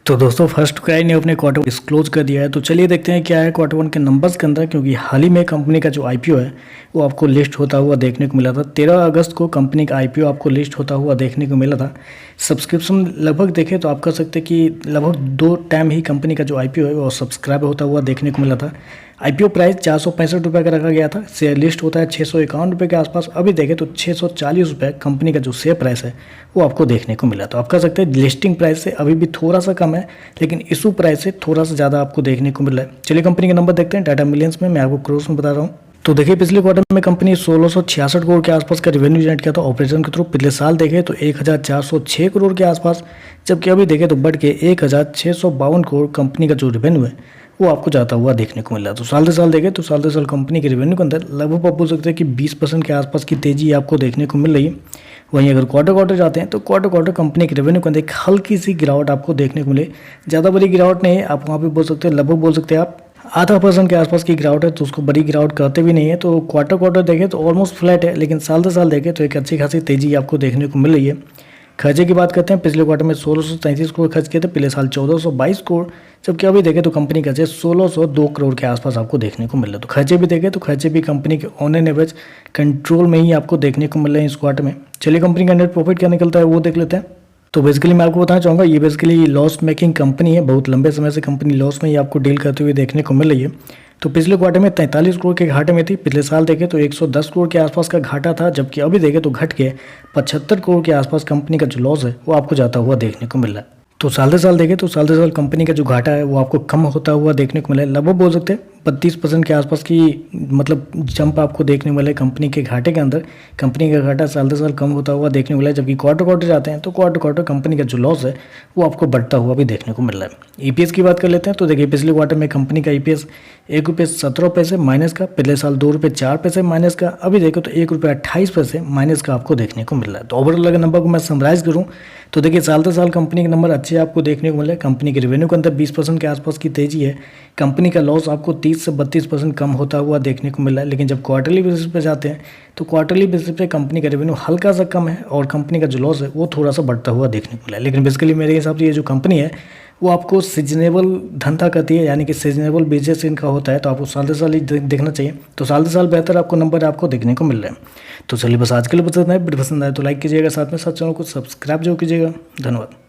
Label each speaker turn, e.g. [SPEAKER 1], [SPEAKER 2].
[SPEAKER 1] तो दोस्तों first cry ने अपने क्वार्टर डिस्क्लोज कर दिया है। तो चलिए देखते हैं क्या है क्वार्टर वन के नंबर्स के अंदर, क्योंकि हाल ही में कंपनी का जो आईपीओ है वो आपको लिस्ट होता हुआ देखने को मिला था। 13 अगस्त को कंपनी का आईपीओ आपको लिस्ट होता हुआ देखने को मिला था। सब्सक्रिप्शन लगभग देखें तो आप कह सकते हैं कि लगभग 2 टाइम ही कंपनी का जो आईपीओ है वो सब्सक्राइब होता हुआ देखने को मिला था। आईपीओ प्राइस 465 रुपये का रखा गया था। शेयर लिस्ट होता है 651 रुपये के आसपास। अभी देखें तो 640 रुपये कंपनी का जो शेयर प्राइस है वो आपको देखने को मिला। तो आप कह सकते हैं लिस्टिंग प्राइस से अभी भी थोड़ा सा कम है, लेकिन इशू प्राइस से थोड़ा सा ज़्यादा आपको देखने को मिल रहा है। चलिए कंपनी के नंबर देखते हैं टाटा मिलियंस में, मैं आपको क्रोर्स में बता रहा हूँ। तो देखिए पिछले क्वार्टर में कंपनी 1666 करोड़ के आसपास का रेवेन्यू जनरेट किया था ऑपरेशन के थ्रू। पिछले साल देखें तो 1406 करोड़ के आसपास, जबकि अभी देखें तो बढ़ के 1652 करोड़ कंपनी का जो रेवेन्यू है वो आपको जाता हुआ देखने को मिल रहा है। तो साल से साल देखें तो साल से साल कंपनी के रेवेन्यू के अंदर लगभग आप बोल सकते हैं कि 20% के आसपास की तेजी आपको देखने को मिल रही है। वहीं अगर क्वार्टर जाते हैं तो क्वार्टर कंपनी के रेवेन्यू के अंदर एक हल्की सी गिरावट आपको देखने को मिले। ज़्यादा बड़ी गिरावट नहीं है, आप वहाँ पे बोल सकते हैं, लगभग बोल सकते हैं आप 0.5% के आसपास की गिरावट है, तो उसको बड़ी गिरावट कहते भी नहीं है। तो क्वार्टर देखें तो ऑलमोस्ट फ्लैट है, लेकिन साल से साल देखें तो एक अच्छी खासी तेजी आपको देखने को मिल रही है। खर्चे की बात करते हैं, पिछले क्वार्टर में 1633 करोड़ खर्च किए थे, पिछले साल 1422 करोड़, जबकि अभी देखें तो कंपनी का 1602 करोड़ के आसपास आपको देखने को मिल रहा है। तो खर्चे भी देखें तो खर्चे भी कंपनी के ऑन एन एवरेज कंट्रोल में ही आपको देखने को मिल रहे हैं इस क्वार्टर में। चलिए कंपनी का नेट प्रॉफिट क्या निकलता है वो देख लेते हैं। तो बेसिकली मैं आपको बताना चाहूँगा, ये बेसिकली लॉस मेकिंग कंपनी है। बहुत लंबे समय से कंपनी लॉस में ही आपको डील करते हुए देखने को मिल रही है। तो पिछले क्वार्टर में 43 करोड़ के घाटे में थी, पिछले साल देखें तो 110 करोड़ के आसपास का घाटा था, जबकि अभी देखें तो घट के 75 करोड़ के आसपास कंपनी का जो लॉस है वो आपको जाता हुआ देखने को मिल रहा है। तो साल से साल देखें तो साल से साल कंपनी का जो घाटा है वो आपको कम होता हुआ देखने को मिला है। लगभग बोल सकते हैं 32% के आसपास की मतलब जंप आपको देखने को मिला है कंपनी के घाटे के अंदर। कंपनी का घाटा साल से साल कम होता हुआ देखने को मिला है, जबकि क्वार्टर जाते हैं तो क्वार्टर कंपनी का जो लॉस है वो आपको बढ़ता हुआ भी देखने को मिल रहा है। ईपीएस की बात कर लेते हैं तो देखिए पिछले क्वार्टर में कंपनी का ईपीएस ₹1.17 माइनस का, पिछले साल ₹2.04 माइनस का, अभी देखो तो ₹1.28 माइनस का आपको देखने को मिल रहा है। तो ओवरऑल अगर नंबर को मैं समराइज करूँ तो देखिए साल से साल कंपनी के नंबर अच्छे आपको देखने को मिले। कंपनी के रेवेन्यू के अंदर 20% के आसपास की तेजी है। कंपनी का लॉस आपको 30 से 32% कम होता हुआ देखने को मिला है। लेकिन जब क्वार्टरली बेसिस पे जाते हैं तो क्वार्टरली बेसिस पे कंपनी का रेवेन्यू हल्का सा कम है और कंपनी का जो लॉस है वो थोड़ा सा बढ़ता हुआ देखने को मिला है। लेकिन बेसिकली मेरे हिसाब से ये जो कंपनी है वो आपको सीजनेबल धंधा करती है, यानी कि सीजनेबल बिजनेस इनका होता है, तो आपको साल से साल ही देखना चाहिए। तो साल से साल बेहतर आपको नंबर आपको देखने को मिल रहे हैं। तो चलिए बस आज के लिए पसंद आए, वीडियो पसंद आए तो लाइक कीजिएगा, साथ में साथ चैनल को सब्सक्राइब जरूर कीजिएगा। धन्यवाद।